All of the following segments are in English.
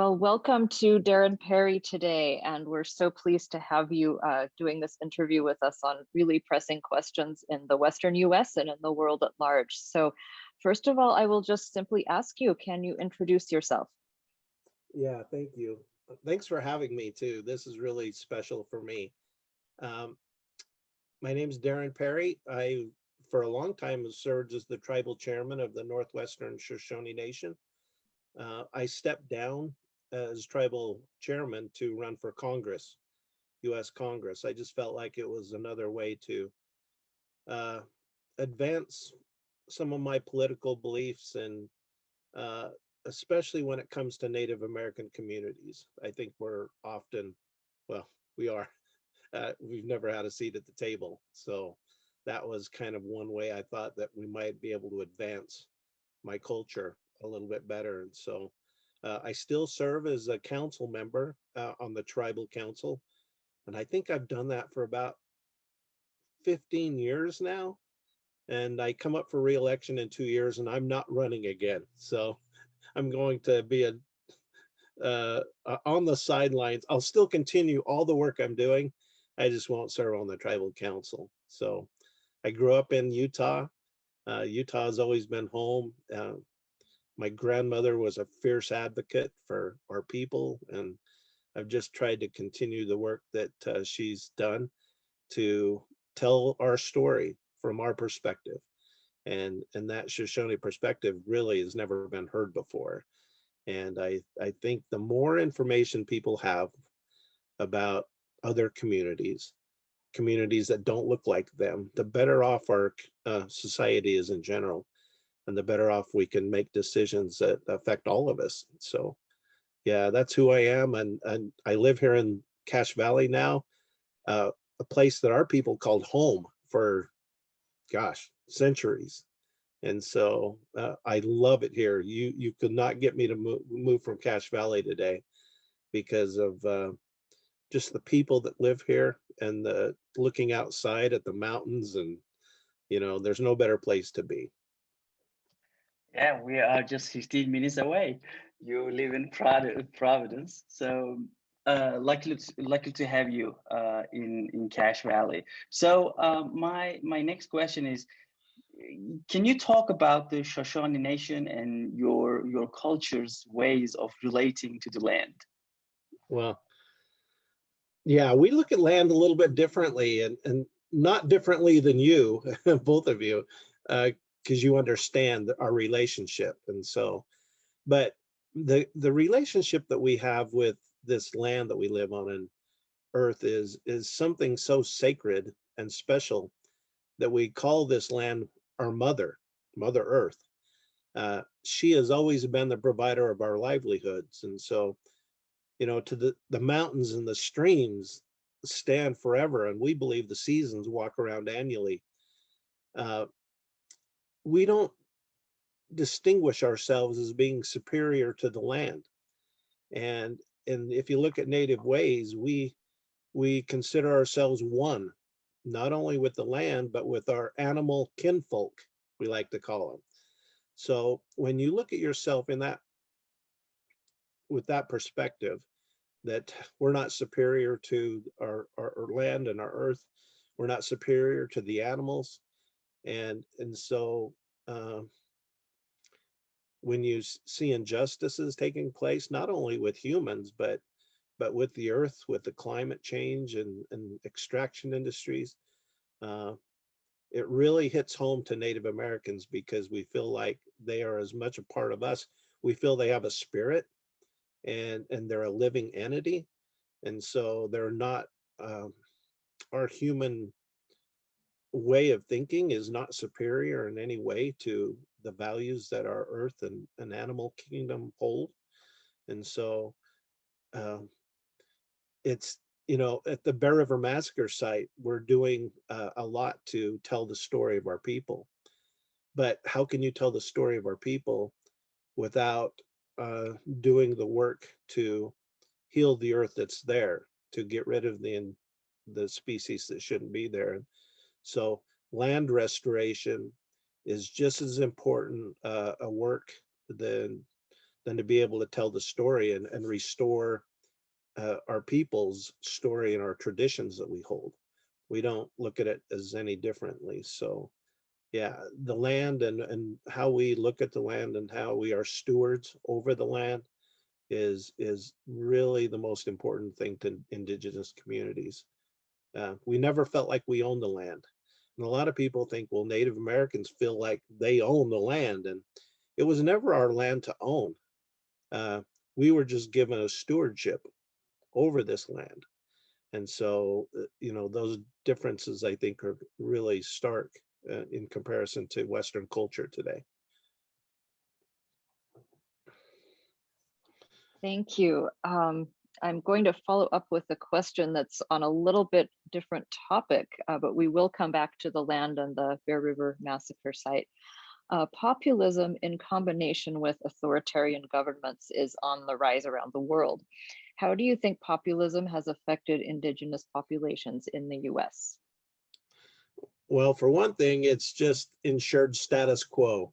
Well, welcome to Darren Parry today, and we're so pleased to have you doing this interview with us on really pressing questions in the Western US and in the world at large. So first of all, I will just simply ask you, can you introduce yourself? Yeah, thank you. Thanks for having me too. This is really special for me. Um, my name is Darren Parry. For a long time, served as the tribal chairman of the Northwestern Shoshone Nation. I stepped down as tribal chairman to run for Congress, U.S. Congress. I just felt like it was another way to uh, advance some of my political beliefs and uh, especially when it comes to Native American communities. I think we're often, well, we are, we've never had a seat at the table. So that was kind of one way I thought that we might be able to advance my culture a little bit better. And so I still serve as a council member on the tribal council. And I think I've done that for about 15 years now. And I come up for reelection in 2 years and I'm not running again. So I'm going to be on the sidelines. I'll still continue all the work I'm doing. I just won't serve on the tribal council. So I grew up in Utah. Utah has always been home. My grandmother was a fierce advocate for our people, and I've just tried to continue the work that she's done to tell our story from our perspective. And that Shoshone perspective really has never been heard before. And I think the more information people have about other communities that don't look like them, the better off our society is in general, and the better off we can make decisions that affect all of us. So yeah, that's who I am. And I live here in Cache Valley now, a place that our people called home for, gosh, centuries. And so I love it here. You could not get me to move from Cache Valley today because of just the people that live here and the looking outside at the mountains, and there's no better place to be. Yeah, we are just 15 minutes away. You live in Providence, so lucky to have you in Cache Valley. So my next question is, can you talk about the Shoshone Nation and your culture's ways of relating to the land? Well, yeah, we look at land a little bit differently, and not differently than you, both of you, because you understand our relationship. And so, but the relationship that we have with this land that we live on and earth is something so sacred and special that we call this land our Mother Earth. She has always been the provider of our livelihoods. And so, to the mountains and the streams stand forever, and we believe the seasons walk around annually. Uh, we don't distinguish ourselves as being superior to the land. And if you look at native ways, we consider ourselves one, not only with the land, but with our animal kinfolk, we like to call them. So when you look at yourself in that, with that perspective, that we're not superior to our land and our earth, we're not superior to the animals. And so when you see injustices taking place, not only with humans, but with the earth, with the climate change and extraction industries, uh, it really hits home to Native Americans because we feel like they are as much a part of us. We feel they have a spirit, and they're a living entity. And so they're not, our human way of thinking is not superior in any way to the values that our earth and animal kingdom hold. And so um, it's, at the Bear River Massacre site, we're doing a lot to tell the story of our people. But how can you tell the story of our people without doing the work to heal the earth that's there, to get rid of the species that shouldn't be there? So land restoration is just as important a work than than to be able to tell the story and restore our people's story and our traditions that we hold. We don't look at it as any differently. So yeah, the land and how we look at the land and how we are stewards over the land is really the most important thing to Indigenous communities. We never felt like we owned the land. And a lot of people think, well, Native Americans feel like they own the land, and it was never our land to own. Uh, we were just given a stewardship over this land. And so, those differences I think are really stark in comparison to Western culture today. Thank you. I'm going to follow up with a question that's on a little bit different topic, but we will come back to the land and the Bear River massacre site. Populism in combination with authoritarian governments is on the rise around the world. How do you think populism has affected Indigenous populations in the US? Well, for one thing, it's just ensured status quo.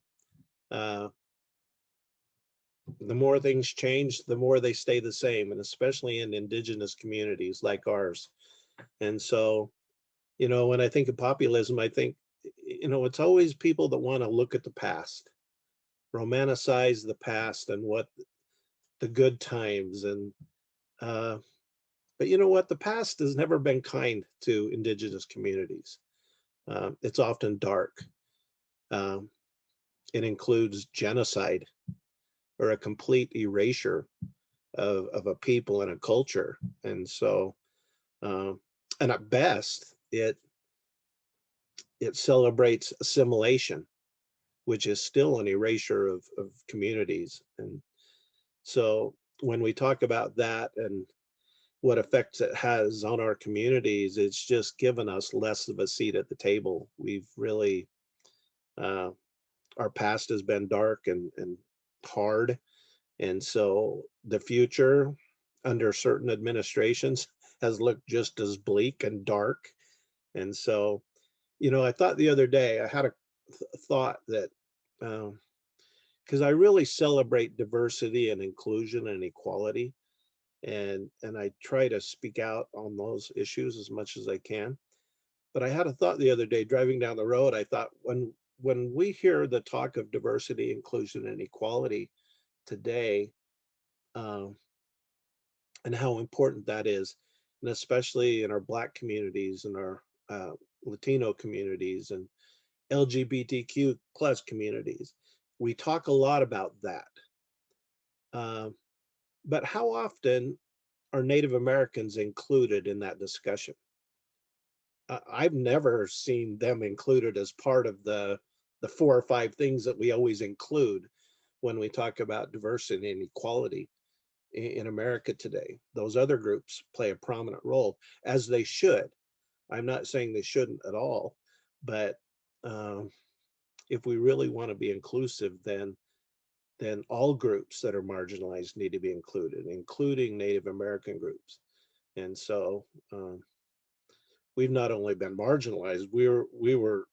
The more things change, the more they stay the same, and especially in Indigenous communities like ours. And so, when I think of populism, I think, it's always people that want to look at the past, romanticize the past and what the good times. And but you know what? The past has never been kind to Indigenous communities. It's often dark. Um, it includes genocide or a complete erasure of a people and a culture. And so, and at best, it celebrates assimilation, which is still an erasure of communities. And so when we talk about that and what effects it has on our communities, it's just given us less of a seat at the table. We've really, our past has been dark and hard. And so the future under certain administrations has looked just as bleak and dark. And so, I thought the other day, I had a thought that, because I really celebrate diversity and inclusion and equality, and I try to speak out on those issues as much as I can. But I had a thought the other day driving down the road. I thought, when we hear the talk of diversity, inclusion, and equality today, and how important that is, and especially in our Black communities and our Latino communities and LGBTQ plus communities, we talk a lot about that. But how often are Native Americans included in that discussion? I've never seen them included as part of the 4 or 5 things that we always include when we talk about diversity and equality in America today. Those other groups play a prominent role, as they should. I'm not saying they shouldn't at all, but if we really want to be inclusive, then all groups that are marginalized need to be included, including Native American groups. And so we've not only been marginalized, we were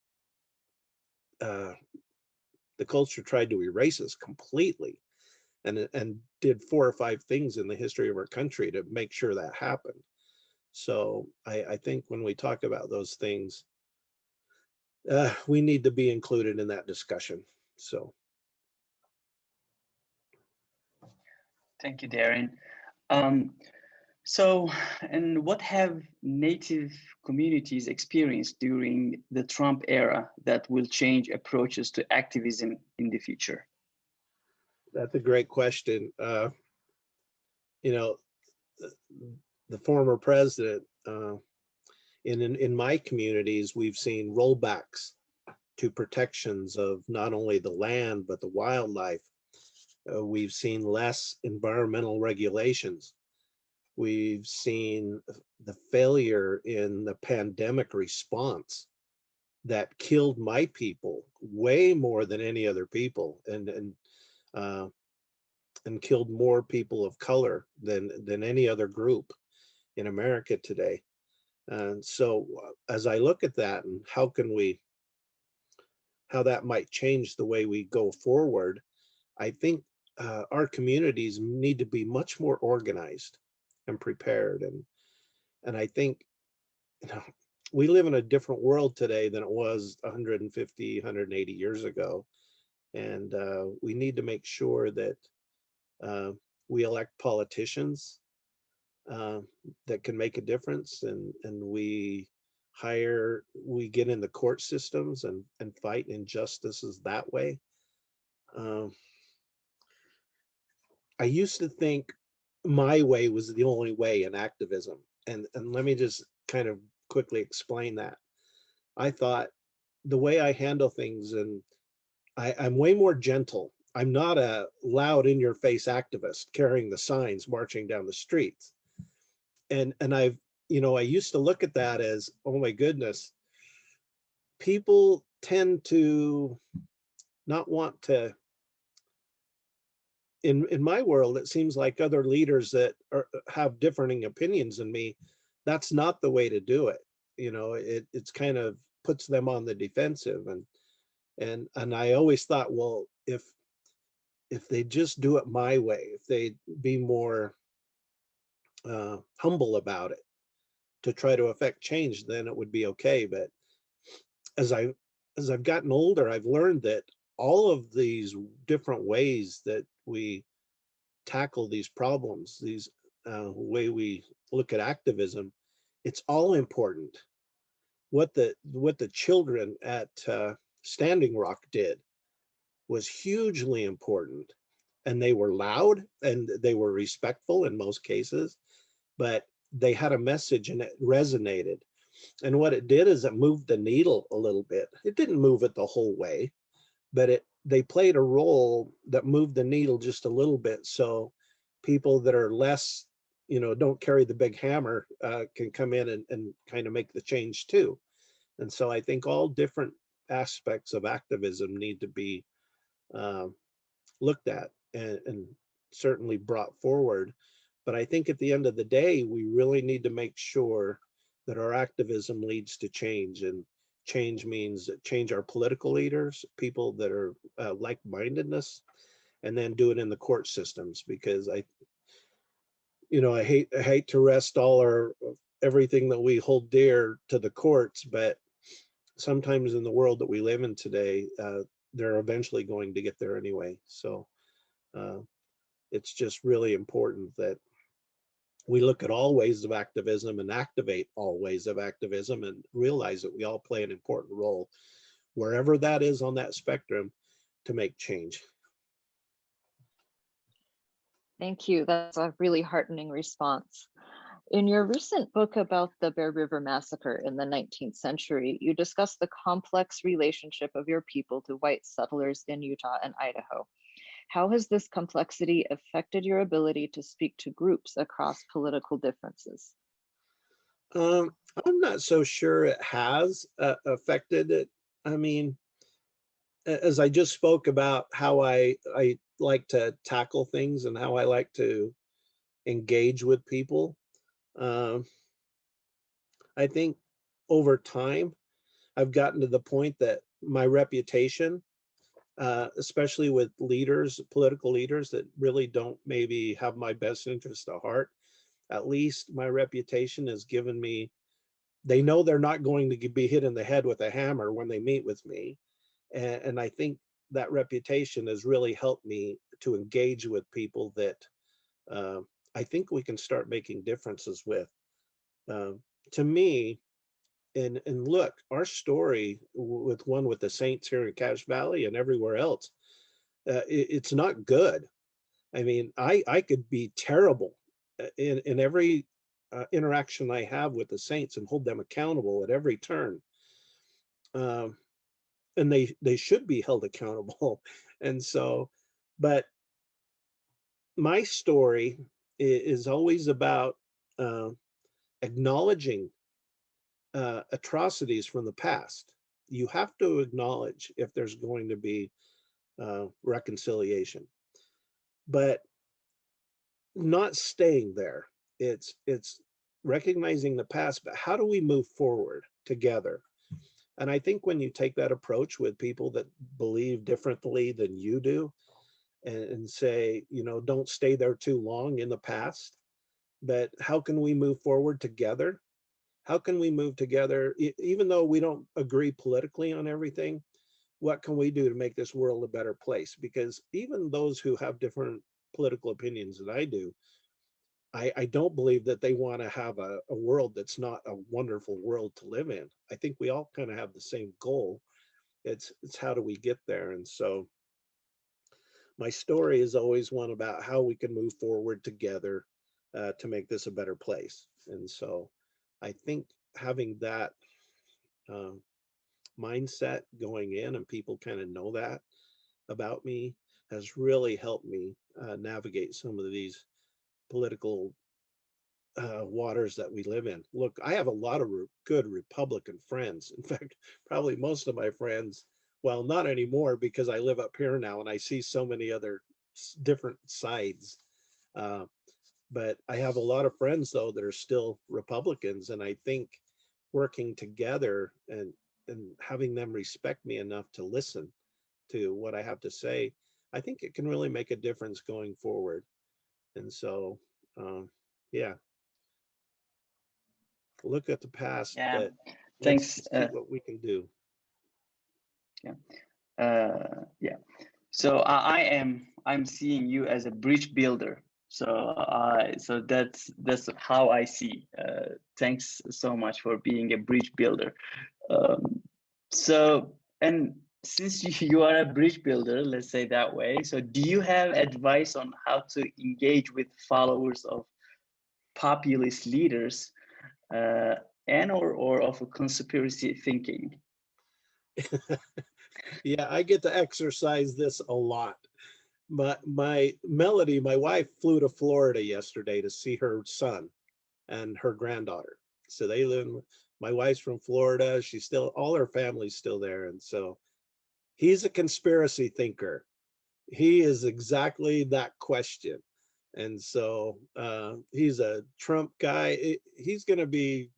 the culture tried to erase us completely, and did 4 or 5 things in the history of our country to make sure that happened. So I think when we talk about those things, we need to be included in that discussion. So. Thank you, Darren. So, and what have Native communities experienced during the Trump era that will change approaches to activism in the future? That's a great question. The former president, in my communities, we've seen rollbacks to protections of not only the land, but the wildlife. We've seen less environmental regulations. We've seen the failure in the pandemic response that killed my people way more than any other people, and killed more people of color than any other group in America today. And so as I look at that and how that might change the way we go forward, I think our communities need to be much more organized and prepared. And I think, you know, we live in a different world today than it was 150, 180 years ago. And we need to make sure that uh, we elect politicians uh, that can make a difference, and we get in the court systems and fight injustices that way. Um, I used to think my way was the only way in activism. And let me just kind of quickly explain that. I thought the way I handle things, and I'm way more gentle. I'm not a loud in your face activist carrying the signs marching down the streets. And I used to look at that as, oh my goodness, people tend to not want to, in my world, it seems like other leaders that have differing opinions than me, that's not the way to do it. It's kind of puts them on the defensive. And I always thought, well, if they just do it my way, if they be more humble about it to try to affect change, then it would be okay. But as I as I've gotten older, I've learned that all of these different ways that we tackle these problems, these way we look at activism, it's all important. What the children at Standing Rock did was hugely important, and they were loud and they were respectful in most cases, but they had a message and it resonated. And what it did is it moved the needle a little bit. It didn't move it the whole way, but they played a role that moved the needle just a little bit, so people that are less, don't carry the big hammer, can come in and kind of make the change too. And so I think all different aspects of activism need to be um, looked at and certainly brought forward. But I think at the end of the day, we really need to make sure that our activism leads to change. And change means change our political leaders, people that are like-mindedness, and then do it in the court systems. Because I hate to rest all our everything that we hold dear to the courts, but sometimes in the world that we live in today, they're eventually going to get there anyway. So uh, it's just really important that we look at all ways of activism and activate all ways of activism and realize that we all play an important role, wherever that is on that spectrum, to make change. Thank you. That's a really heartening response. In your recent book about the Bear River Massacre in the 19th century, you discuss the complex relationship of your people to white settlers in Utah and Idaho. How has this complexity affected your ability to speak to groups across political differences? I'm not so sure it has affected it. I mean, as I just spoke about how I like to tackle things and how I like to engage with people, um, I think over time I've gotten to the point that my reputation, especially with leaders, political leaders that really don't maybe have my best interest at heart, at least my reputation has given me, they know they're not going to be hit in the head with a hammer when they meet with me. And I think that reputation has really helped me to engage with people that uh, I think we can start making differences with. Uh, to me, and look, our story with the Saints here in Cache Valley and everywhere else, it's not good. I mean, I could be terrible in every interaction I have with the Saints and hold them accountable at every turn. Um, and they should be held accountable. And so, but my story is always about uh, acknowledging atrocities from the past. You have to acknowledge if there's going to be reconciliation, but not staying there. It's recognizing the past, but how do we move forward together? And I think when you take that approach with people that believe differently than you do, and say, don't stay there too long in the past, but how can we move forward together? How can we move together, even though we don't agree politically on everything? What can we do to make this world a better place? Because even those who have different political opinions than I do, I don't believe that they want to have a world that's not a wonderful world to live in. I think we all kind of have the same goal. It's how do we get there? And so my story is always one about how we can move forward together to make this a better place. And so I think having that uh, mindset going in, and people kind of know that about me, has really helped me navigate some of these political waters that we live in. Look, I have a lot of good Republican friends. In fact, probably most of my friends, well, not anymore because I live up here now and I see so many other different sides. Uh, but I have a lot of friends though that are still Republicans, and I think working together and having them respect me enough to listen to what I have to say, I think it can really make a difference going forward. And so, yeah, look at the past, Yeah, but let's thanks. see what we can do. Yeah, yeah. So I'm seeing you as a bridge builder. So that's how I see. Thanks so much for being a bridge builder. Um, so and since you are a bridge builder, let's say that way. So do you have advice on how to engage with followers of populist leaders, uh, and or of a conspiracy thinking? Yeah, I get to exercise this a lot. My Melody, my wife, flew to Florida yesterday to see her son and her granddaughter. So they live. My wife's from Florida. She's still, all her family's still there, and so he's a conspiracy thinker. He is exactly that question. And so he's a Trump guy. He's going to be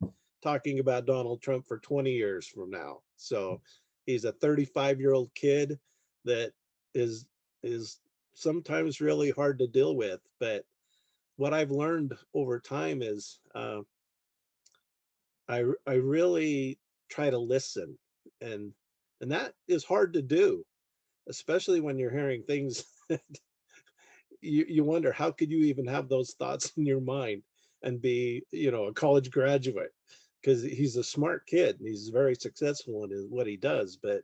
talking about Donald Trump for 20 years from now. So he's a 35-year-old kid that is is sometimes really hard to deal with. But what I've learned over time is I really try to listen, and and that is hard to do, especially when you're hearing things that you wonder how could you even have those thoughts in your mind and be a college graduate, because he's a smart kid and he's very successful in what he does. But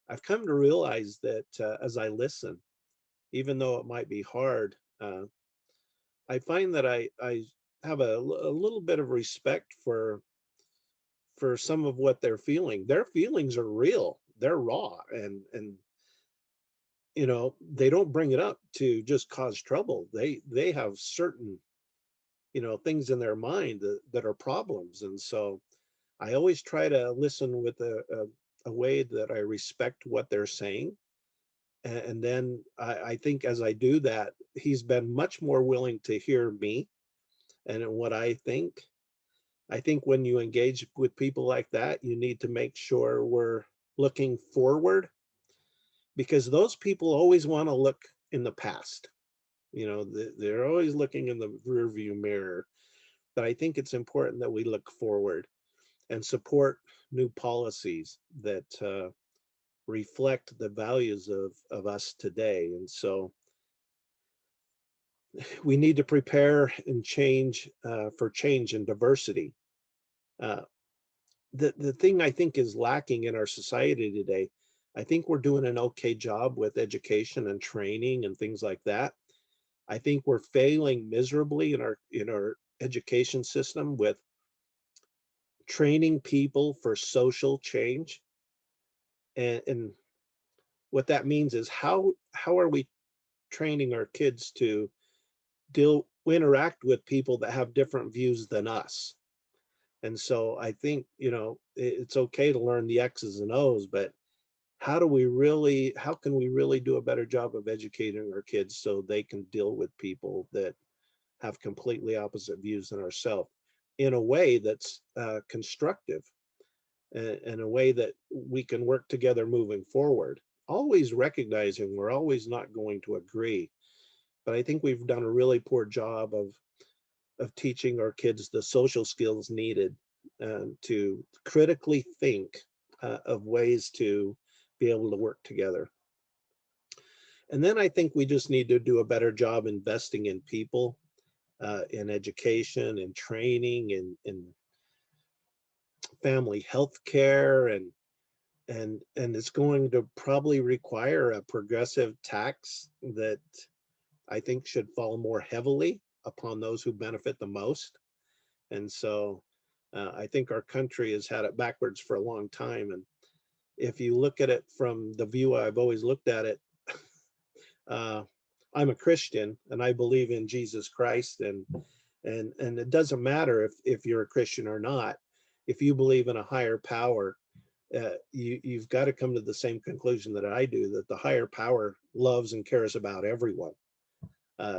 I've come to realize that as I listen, even though it might be hard, I find that I have a little bit of respect for some of what they're feeling. Their feelings are real, they're raw, and they don't bring it up to just cause trouble. They have certain things in their mind that are problems. And so I always try to listen with a way that I respect what they're saying. And then I think as I do that, he's been much more willing to hear me and what I think. I think when you engage with people like that, you need to make sure we're looking forward, because those people always want to look in the past. They're always looking in the rear view mirror. But I think it's important that we look forward and support new policies that reflect the values of us today. And so we need to prepare and change for change and diversity. Uh, the thing I think is lacking in our society today, I think we're doing an okay job with education and training and things like that. I think we're failing miserably in our education system with training people for social change. And what that means is how are we training our kids to interact with people that have different views than us? And so I think it's okay to learn the X's and O's, but how can we really do a better job of educating our kids so they can deal with people that have completely opposite views than ourselves in a way that's constructive, in a way that we can work together moving forward. always recognizing we're always not going to agree. But I think we've done a really poor job of teaching our kids the social skills needed to critically think of ways to be able to work together. And then I think we just need to do a better job investing in people, in education and training, in family health care, and it's going to probably require a progressive tax that I think should fall more heavily upon those who benefit the most. And so I think our country has had it backwards for a long time. And if you look at it from the view I've always looked at it, I'm a Christian and I believe in Jesus Christ, and it doesn't matter if you're a Christian or not. If you believe in a higher power, you've got to come to the same conclusion that I do, that the higher power loves and cares about everyone,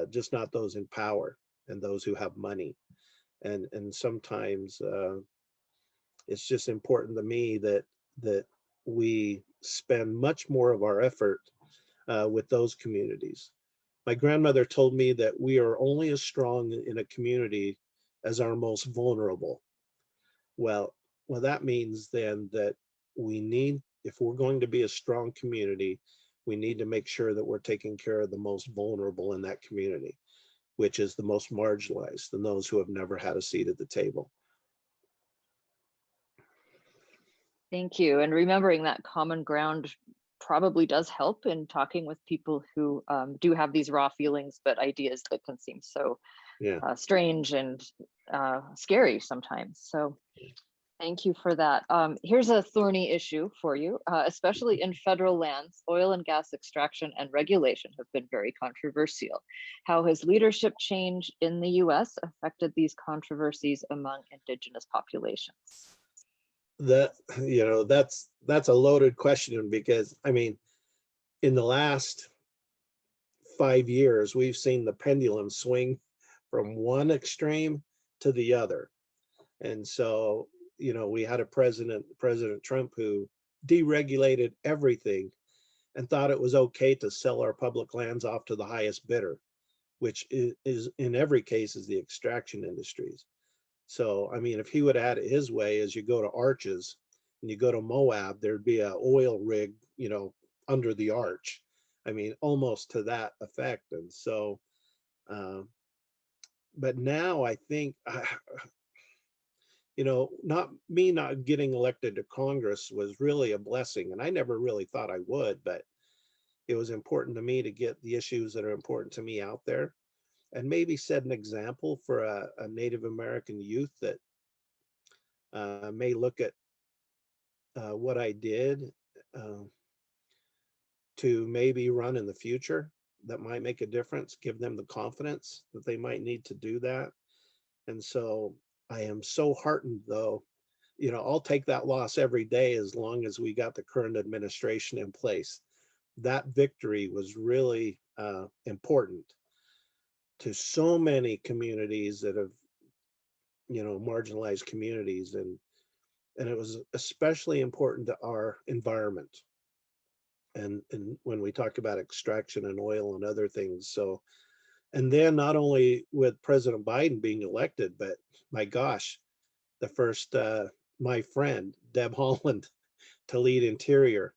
just not those in power and those who have money. And sometimes it's just important to me that we spend much more of our effort with those communities. My grandmother told me that we are only as strong in a community as our most vulnerable. Well, that means then that we need, if we're going to be a strong community, we need to make sure that we're taking care of the most vulnerable in that community, which is the most marginalized and those who have never had a seat at the table. Thank you. And remembering that common ground probably does help in talking with people who do have these raw feelings, but ideas that can seem so strange and scary sometimes. So thank you for that. Here's a thorny issue for you, especially in federal lands. Oil and gas extraction and regulation have been very controversial. How has leadership change in the US affected these controversies among Indigenous populations? That's a loaded question, because I mean, in the last 5 years, we've seen the pendulum swing from one extreme to the other. And so, we had a President Trump, who deregulated everything and thought it was okay to sell our public lands off to the highest bidder, which is in every case is the extraction industries. So, I mean, if he would add it his way, as you go to Arches and you go to Moab, there'd be an oil rig, under the arch. I mean, almost to that effect. And so, but now I think, not getting elected to Congress was really a blessing. And I never really thought I would, but it was important to me to get the issues that are important to me out there, and maybe set an example for a Native American youth that may look at what I did to maybe run in the future, that might make a difference, give them the confidence that they might need to do that. And so I am so heartened, though. I'll take that loss every day as long as we got the current administration in place. That victory was really important to so many communities that have, marginalized communities, and it was especially important to our environment. And when we talk about extraction and oil and other things. So, and then not only with President Biden being elected, but my gosh, the first, my friend, Deb Haaland, to lead Interior.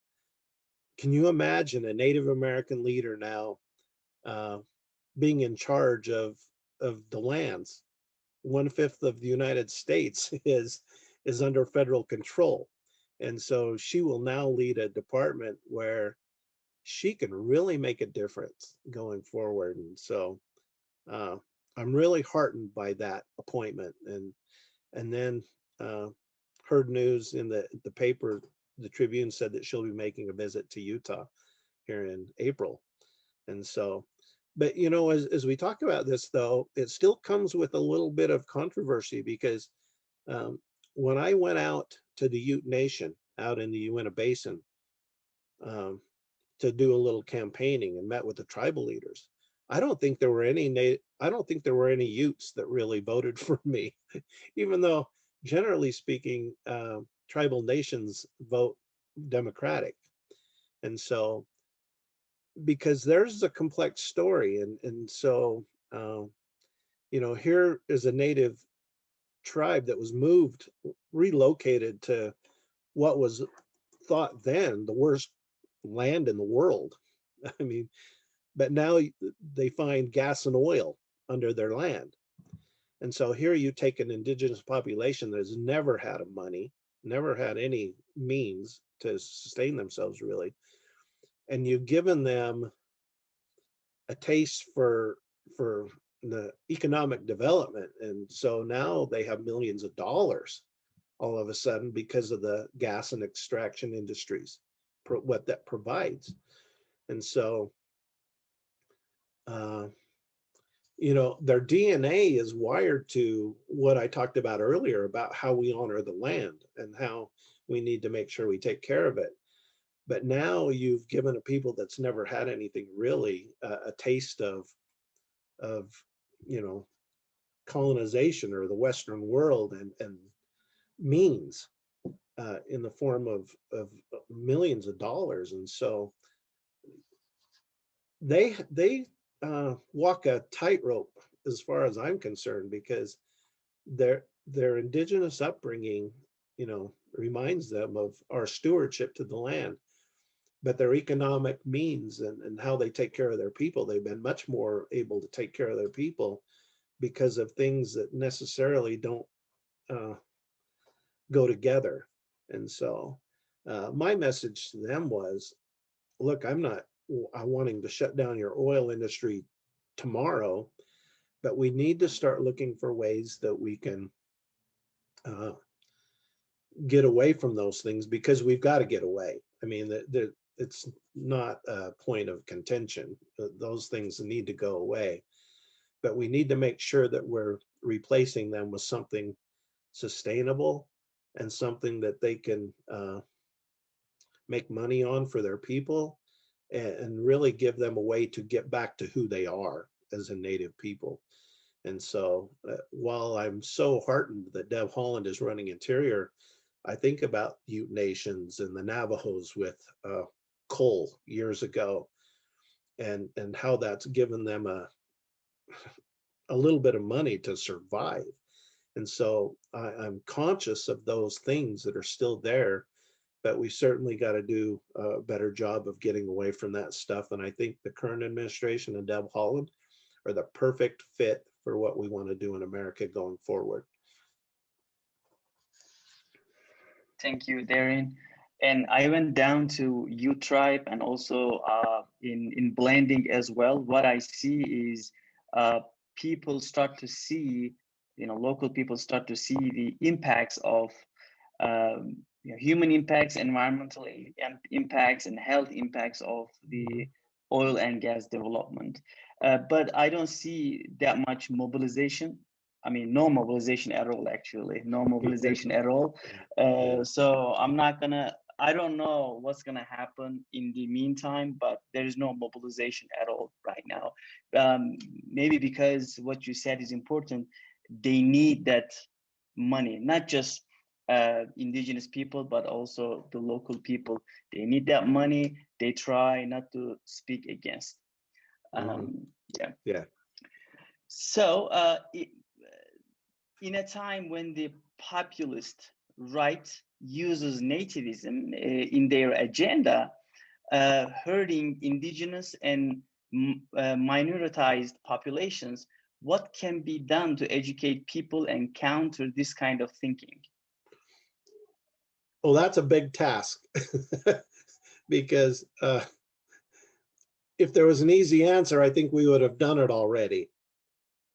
Can you imagine a Native American leader now being in charge of the lands? 1/5 of the United States is under federal control. And so she will now lead a department where she can really make a difference going forward. And so I'm really heartened by that appointment. And then heard news in the paper, the Tribune said that she'll be making a visit to Utah here in April. And so, but as we talk about this, though, it still comes with a little bit of controversy, because when I went out to the Ute Nation out in the Uinta Basin to do a little campaigning and met with the tribal leaders, I don't think there were any Utes that really voted for me, even though generally speaking, tribal nations vote Democratic. And so, because there's a complex story, and so, here is a native tribe that was moved, relocated to what was thought then the worst land in the world. I mean, but now they find gas and oil under their land. And so here you take an indigenous population that has never had money, never had any means to sustain themselves really, and you've given them a taste for the economic development. And so now they have millions of dollars all of a sudden because of the gas and extraction industries, what that provides. And so, uh, their DNA is wired to what I talked about earlier about how we honor the land and how we need to make sure we take care of it. But now you've given a people that's never had anything really a taste of colonization or the Western world and means in the form of millions of dollars. And so they walk a tightrope as far as I'm concerned, because their indigenous upbringing, reminds them of our stewardship to the land, but their economic means and how they take care of their people, they've been much more able to take care of their people because of things that necessarily don't go together. And so my message to them was, look, I'm not wanting to shut down your oil industry tomorrow, but we need to start looking for ways that we can uh, get away from those things, because we've got to get away. I mean, it's not a point of contention. Those things need to go away, but we need to make sure that we're replacing them with something sustainable and something that they can make money on for their people, and really give them a way to get back to who they are as a native people. And so while I'm so heartened that Deb Haaland is running Interior, I think about Ute Nations and the Navajos with coal years ago, and how that's given them a little bit of money to survive. And so I'm conscious of those things that are still there, but we certainly got to do a better job of getting away from that stuff. And I think the current administration and Deb Haaland are the perfect fit for what we want to do in America going forward. Thank you, Darren. And I went down to U Tribe and also in blending as well. What I see is people start to see, local people start to see the impacts of human impacts, environmental impacts, and health impacts of the oil and gas development. But I don't see that much mobilization. I mean, no mobilization at all, actually, no mobilization at all. So I don't know what's gonna happen in the meantime, but there is no mobilization at all right now. Maybe because what you said is important. They need that money, not just indigenous people, but also the local people. They need that money. They try not to speak against. Yeah. So in a time when the populist right uses nativism in their agenda, hurting indigenous and minoritized populations, what can be done to educate people and counter this kind of thinking? Well, that's a big task because if there was an easy answer, I think we would have done it already.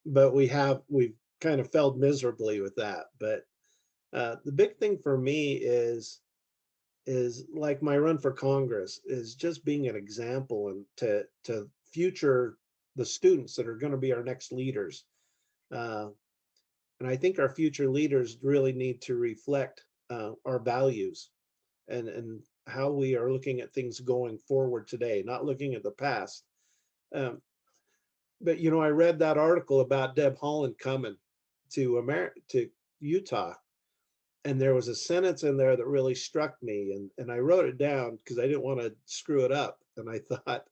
But we've kind of failed miserably with that. But the big thing for me is like my run for Congress is just being an example and to future the students that are going to be our next leaders. And I think our future leaders really need to reflect our values and how we are looking at things going forward today, not looking at the past. But I read that article about Deb Haaland coming to Utah, And there was a sentence in there that really struck me, and I wrote it down because I didn't want to screw it up. And I thought,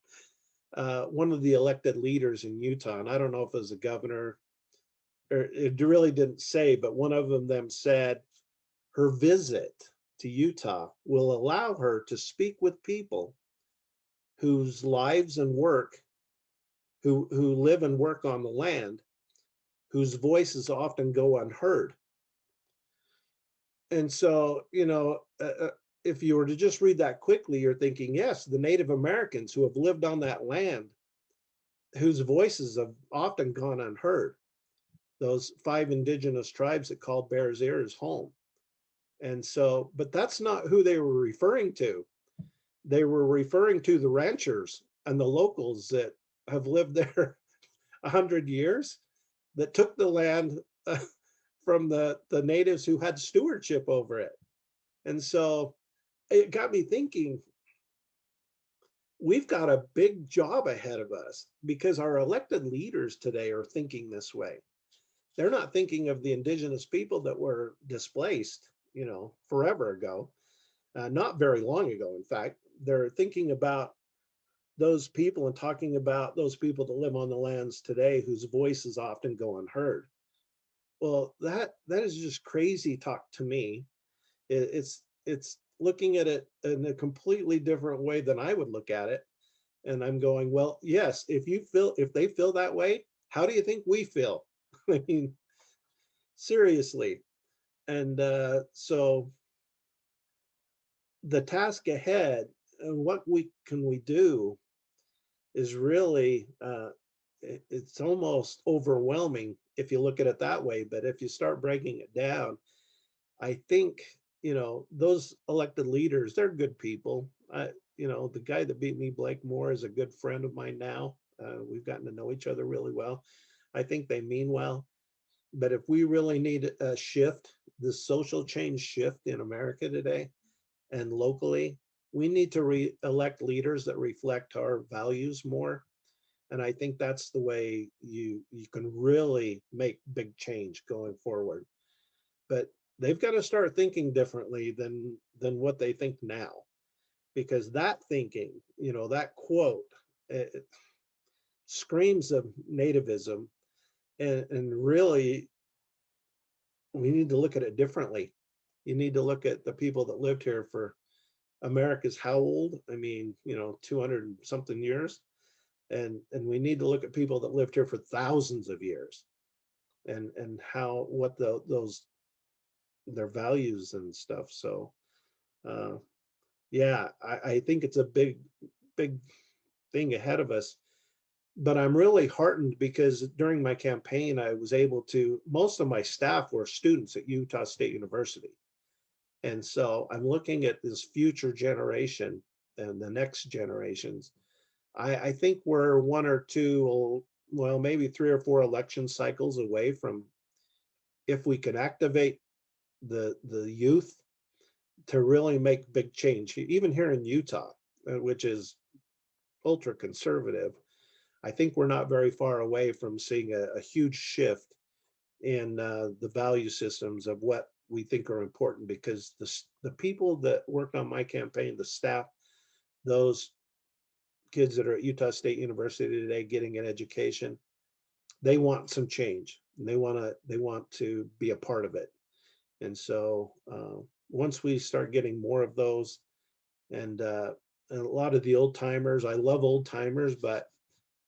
one of the elected leaders in Utah, and I don't know if it was a governor, or it really didn't say, but one of them said her visit to Utah will allow her to speak with people whose lives and work, who live and work on the land, whose voices often go unheard. And so, if you were to just read that quickly, you're thinking, yes, the Native Americans who have lived on that land, whose voices have often gone unheard, those 5 indigenous tribes that call Bears Ears home. And so, but that's not who they were referring to. They were referring to the ranchers and the locals that have lived there 100 years, that took the land from the natives who had stewardship over it. And so it got me thinking, we've got a big job ahead of us because our elected leaders today are thinking this way. They're not thinking of the indigenous people that were displaced, forever ago, not very long ago. In fact, they're thinking about those people and talking about those people that live on the lands today whose voices often go unheard. Well, that is just crazy talk to me. It's looking at it in a completely different way than I would look at it. And I'm going, well, yes, if they feel that way, how do you think we feel? I mean, seriously. And so the task ahead and what can we do is really, it's almost overwhelming if you look at it that way. But if you start breaking it down, I think, those elected leaders, they're good people. The guy that beat me, Blake Moore, is a good friend of mine now. We've gotten to know each other really well. I think they mean well. But if we really need a shift, the social change shift in America today and locally, we need to elect leaders that reflect our values more. And I think that's the way you can really make big change going forward. But they've got to start thinking differently than what they think now, because that thinking, that quote, it screams of nativism, and really we need to look at it differently. You need to look at the people that lived here for America's how old? I mean, 200 something years. And we need to look at people that lived here for thousands of years, and how, what those, their values and stuff. So yeah, I think it's a big thing ahead of us. But I'm really heartened because during my campaign, I was able to, most of my staff were students at Utah State University. And so I'm looking at this future generation and the next generations. I think we're 1 or 2, well, maybe 3 or 4 election cycles away from, if we can activate the youth to really make big change, even here in Utah, which is ultra conservative. I think we're not very far away from seeing a huge shift in the value systems of what we think are important, because the people that worked on my campaign, the staff, those kids that are at Utah State University today getting an education, they want some change, and they want to be a part of it. And so once we start getting more of those, and a lot of the old timers, I love old timers, but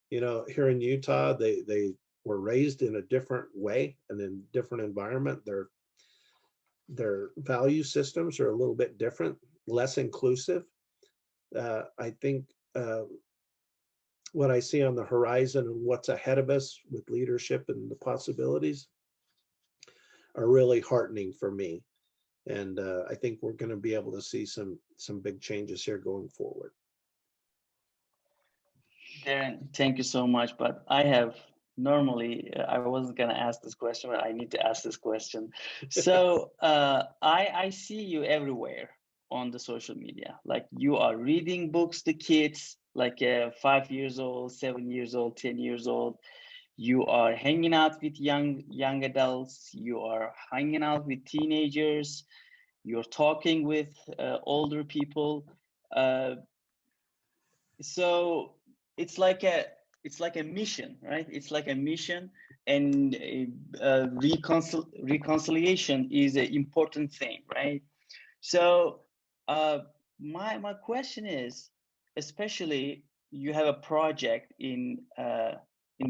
here in Utah, they were raised in a different way and in a different environment. Their value systems are a little bit different, less inclusive. I think what I see on the horizon and what's ahead of us with leadership and the possibilities are really heartening for me. And I think we're going to be able to see some big changes here going forward. Darren, thank you so much. But I have I wasn't going to ask this question, but I need to ask this question. So I see you everywhere on the social media. Like, you are reading books to kids, like 5 years old, 7 years old, 10 years old. You are hanging out with young adults. You are hanging out with teenagers. You're talking with older people. So it's like a mission, right? It's like a mission, and reconciliation is an important thing, right? So my question is, especially you have a project in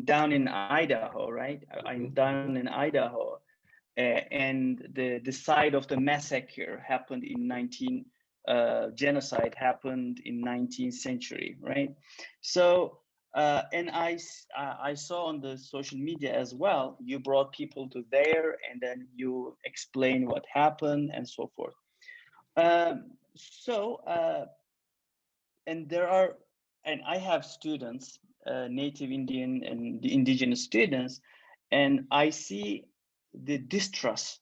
down in Idaho, right? I'm down in Idaho, and the site of the massacre happened in genocide happened in 19th century, right? So and I saw on the social media as well, you brought people to there and then you explain what happened and so forth. So and there are, and I have students, native Indian and the indigenous students, and I see the distrust.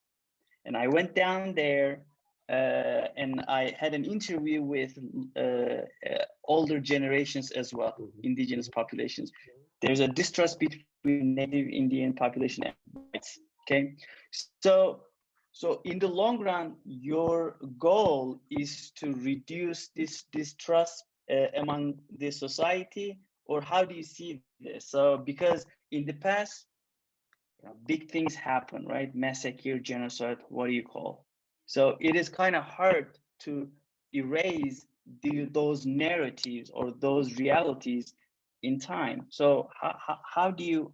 And I went down there and I had an interview with older generations as well, indigenous populations. There's a distrust between native Indian population and whites. Okay, so in the long run, your goal is to reduce this distrust among the society, or how do you see this? So because in the past, big things happen, right? Massacre, genocide, what do you call? So it is kind of hard to erase those narratives or those realities in time. So how do you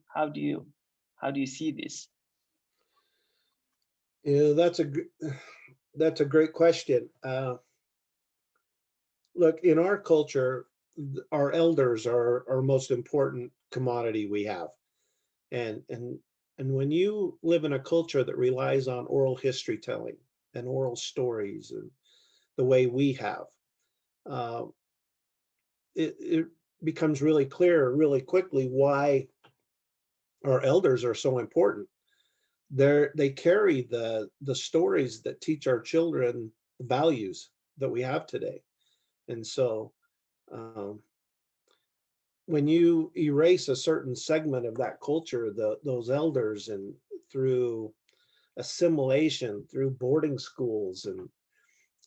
see this? Yeah, that's a great question. Look, in our culture, our elders are our most important commodity we have, and when you live in a culture that relies on oral history telling and oral stories and the way we have, uh, it becomes really clear really quickly why our elders are so important. They carry the stories that teach our children the values that we have today. And so um, when you erase a certain segment of that culture, those elders, and through assimilation, through boarding schools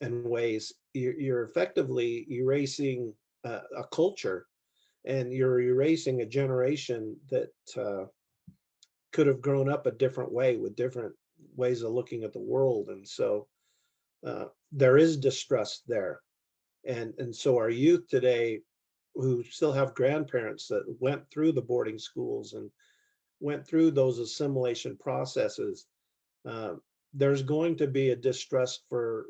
and ways, you're effectively erasing a culture, and you're erasing a generation that could have grown up a different way with different ways of looking at the world. And so there is distrust there. And so our youth today, who still have grandparents that went through the boarding schools and went through those assimilation processes, uh, there's going to be a distrust for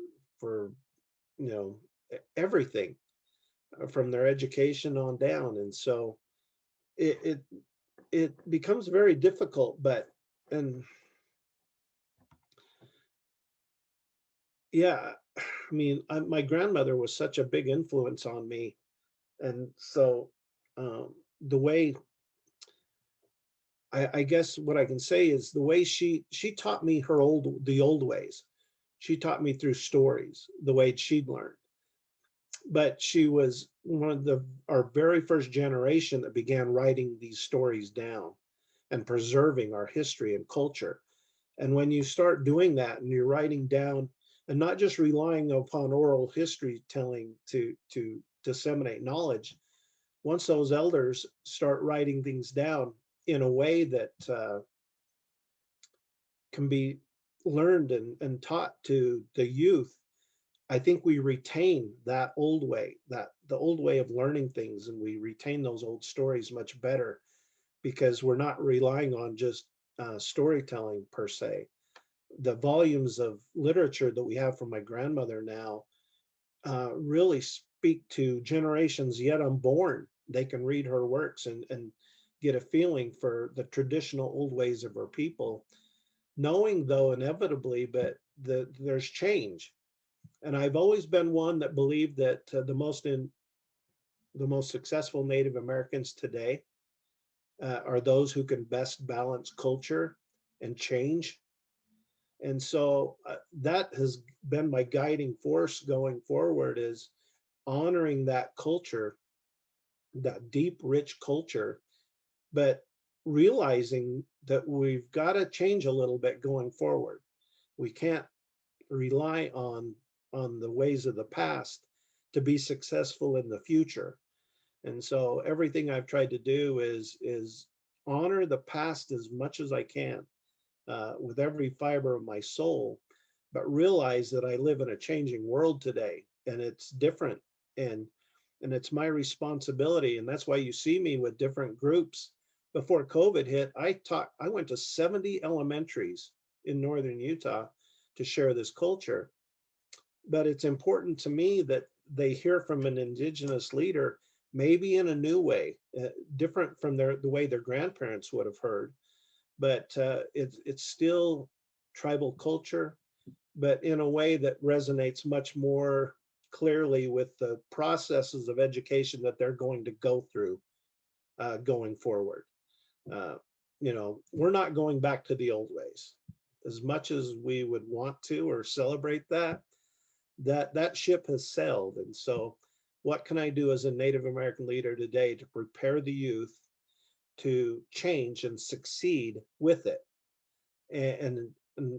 everything from their education on down. And so it it becomes very difficult. But and yeah, I mean, my grandmother was such a big influence on me. And so the way, I guess what I can say is the way she taught me the old ways. She taught me through stories, the way she'd learned. But she was one of our very first generation that began writing these stories down and preserving our history and culture. And when you start doing that and you're writing down and not just relying upon oral history telling to disseminate knowledge, once those elders start writing things down in a way that can be learned and taught to the youth, I think we retain that old way, that the old way of learning things, and we retain those old stories much better because we're not relying on just storytelling per se. The volumes of literature that we have from my grandmother now really speak to generations yet unborn. They can read her works and get a feeling for the traditional old ways of her people, knowing though inevitably, but there's change. And I've always been one that believed that the most successful Native Americans today are those who can best balance culture and change. And so that has been my guiding force going forward, is honoring that culture, that deep, rich culture, but realizing that we've got to change a little bit going forward. We can't rely on the ways of the past to be successful in the future. And so everything I've tried to do is honor the past as much as I can, with every fiber of my soul, but realize that I live in a changing world today, and it's different, and it's my responsibility. And that's why you see me with different groups. Before COVID hit, I went to 70 elementaries in northern Utah to share this culture. But it's important to me that they hear from an Indigenous leader, maybe in a new way, different from the way their grandparents would have heard. But it's still tribal culture, but in a way that resonates much more clearly with the processes of education that they're going to go through going forward. We're not going back to the old ways. As much as we would want to or celebrate that ship has sailed. And so what can I do as a Native American leader today to prepare the youth to change and succeed with it? And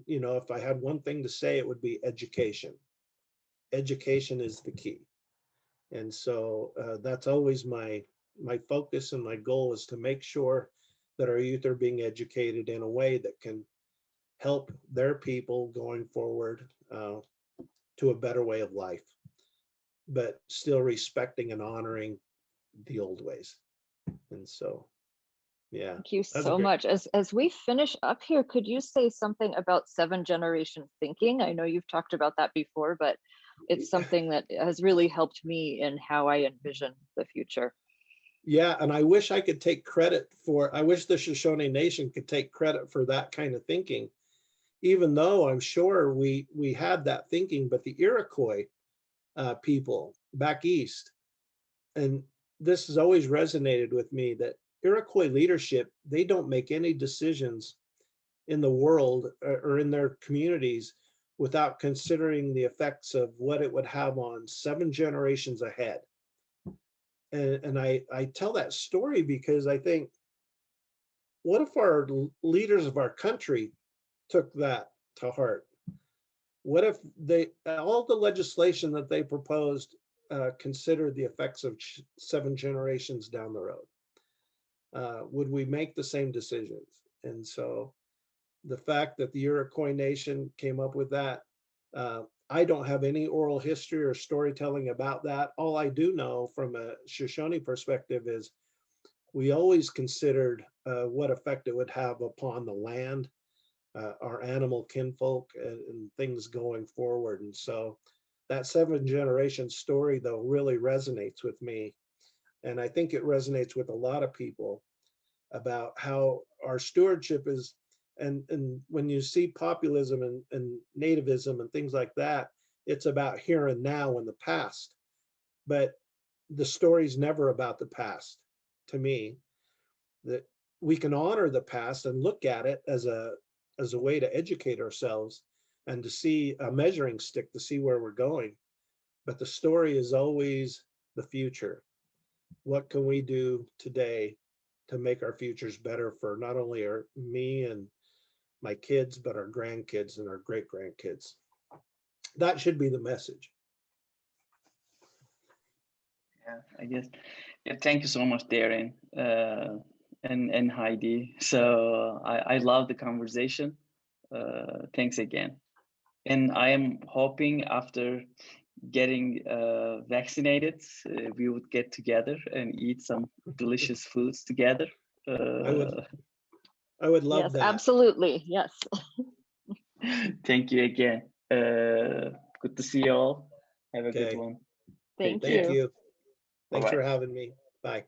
if I had one thing to say, it would be education. Education is the key. And so that's always my focus, and my goal is to make sure that our youth are being educated in a way that can help their people going forward to a better way of life, but still respecting and honoring the old ways. And so, yeah. Thank you so much. As we finish up here, could you say something about 7-generation thinking? I know you've talked about that before, but it's something that has really helped me in how I envision the future. Yeah, and I wish I could take credit I wish the Shoshone Nation could take credit for that kind of thinking, even though I'm sure we had that thinking. But the Iroquois people back east, and this has always resonated with me, that Iroquois leadership, they don't make any decisions in the world or in their communities without considering the effects of what it would have on 7 generations ahead. And I tell that story because I think, what if our leaders of our country took that to heart? What if all the legislation that they proposed considered the effects of 7 generations down the road? Would we make the same decisions? And so the fact that the Iroquois Nation came up with that, I don't have any oral history or storytelling about that. All I do know from a Shoshone perspective is we always considered what effect it would have upon the land, our animal kinfolk, and things going forward. And so that 7-generation story, though, really resonates with me. And I think it resonates with a lot of people about how our stewardship is. And when you see populism and nativism and things like that, it's about here and now and the past. But the story's never about the past, to me. That we can honor the past and look at it as a way to educate ourselves and to see a measuring stick to see where we're going. But the story is always the future. What can we do today to make our futures better for not only me and my kids, but our grandkids and our great grandkids? That should be the message. Yeah, I guess. Yeah, thank you so much, Darren and Heidi. So I love the conversation. Thanks again. And I am hoping after getting vaccinated, we would get together and eat some delicious foods together. I would love yes, that. Absolutely. Yes. Thank you again. Good to see you all. Have a good one. Thank you. Bye-bye. Thanks for having me. Bye.